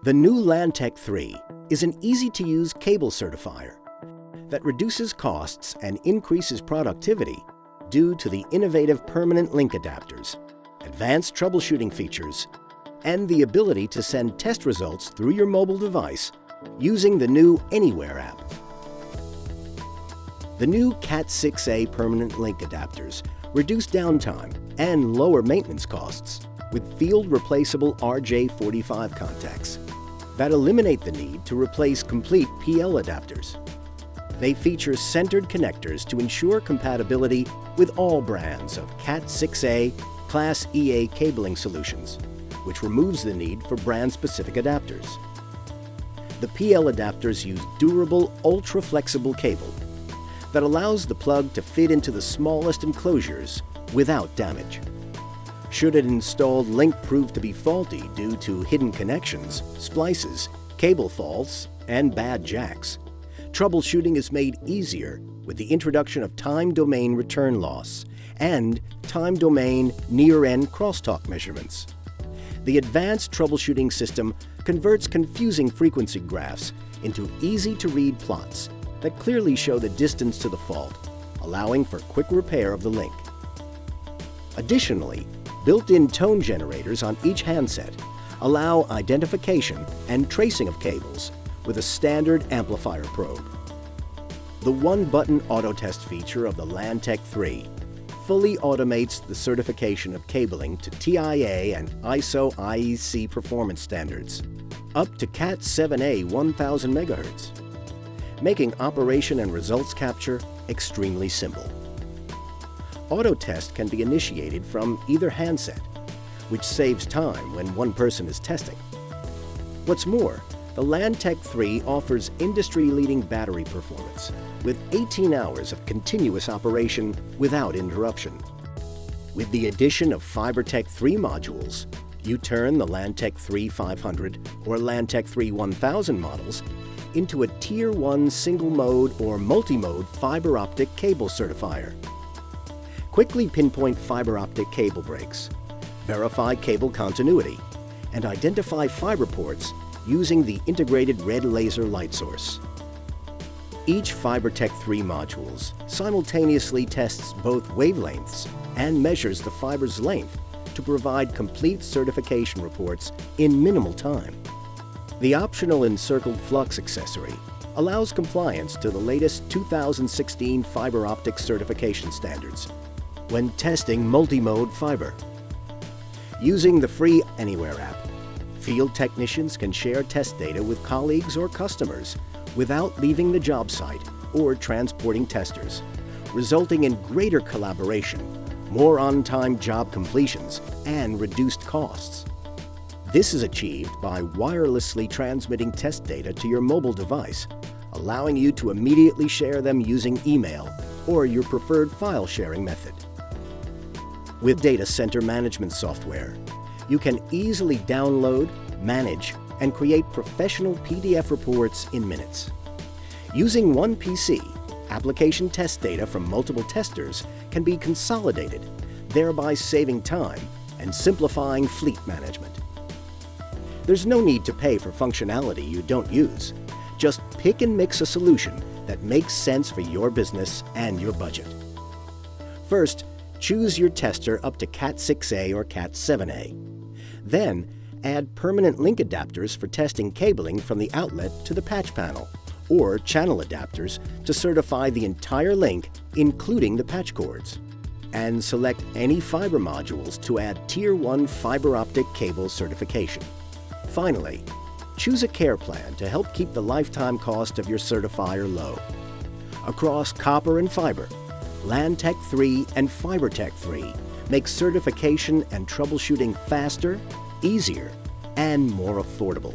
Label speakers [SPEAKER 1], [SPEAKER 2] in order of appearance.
[SPEAKER 1] The new LanTEK 3 is an easy-to-use cable certifier that reduces costs and increases productivity due to the innovative permanent link adapters, advanced troubleshooting features, and the ability to send test results through your mobile device using the new Anywhere app. The new Cat6a permanent link adapters reduce downtime and lower maintenance costs with field-replaceable RJ45 contacts that eliminate the need to replace complete PL adapters. They feature centered connectors to ensure compatibility with all brands of Cat6a Class EA cabling solutions, which removes the need for brand-specific adapters. The PL adapters use durable, ultra-flexible cable that allows the plug to fit into the smallest enclosures without damage. Should an installed link prove to be faulty due to hidden connections, splices, cable faults, and bad jacks, troubleshooting is made easier with the introduction of time domain return loss and time domain near-end crosstalk measurements. The advanced troubleshooting system converts confusing frequency graphs into easy-to-read plots that clearly show the distance to the fault, allowing for quick repair of the link. Additionally, built-in tone generators on each handset allow identification and tracing of cables with a standard amplifier probe. The one-button auto test feature of the LanTEK 3 fully automates the certification of cabling to TIA and ISO IEC performance standards up to Cat7a 1000 MHz, making operation and results capture extremely simple. Auto test can be initiated from either handset, which saves time when one person is testing. What's more, the LanTEK 3 offers industry-leading battery performance with 18 hours of continuous operation without interruption. With the addition of FiberTEK 3 modules, you turn the LanTEK 3 500 or LanTEK 3 1000 models into a Tier 1 single-mode or multi-mode fiber optic cable certifier. Quickly pinpoint fiber optic cable breaks, verify cable continuity, and identify fiber ports using the integrated red laser light source. Each FiberTEK 3 modules simultaneously tests both wavelengths and measures the fiber's length to provide complete certification reports in minimal time. The optional encircled flux accessory allows compliance to the latest 2016 fiber optic certification standards when testing multi-mode fiber. Using the free Anywhere app, field technicians can share test data with colleagues or customers without leaving the job site or transporting testers, resulting in greater collaboration, more on-time job completions, and reduced costs. This is achieved by wirelessly transmitting test data to your mobile device, allowing you to immediately share them using email or your preferred file sharing method. With data center management software, you can easily download, manage, and create professional PDF reports in minutes. Using one PC, application test data from multiple testers can be consolidated, thereby saving time and simplifying fleet management. There's no need to pay for functionality you don't use. Just pick and mix a solution that makes sense for your business and your budget. First, choose your tester up to Cat6a or Cat7a. Then, add permanent link adapters for testing cabling from the outlet to the patch panel, or channel adapters to certify the entire link, including the patch cords. And select any fiber modules to add Tier 1 fiber optic cable certification. Finally, choose a care plan to help keep the lifetime cost of your certifier low. Across copper and fiber, LanTEK 3 and FiberTEK 3 make certification and troubleshooting faster, easier, and more affordable.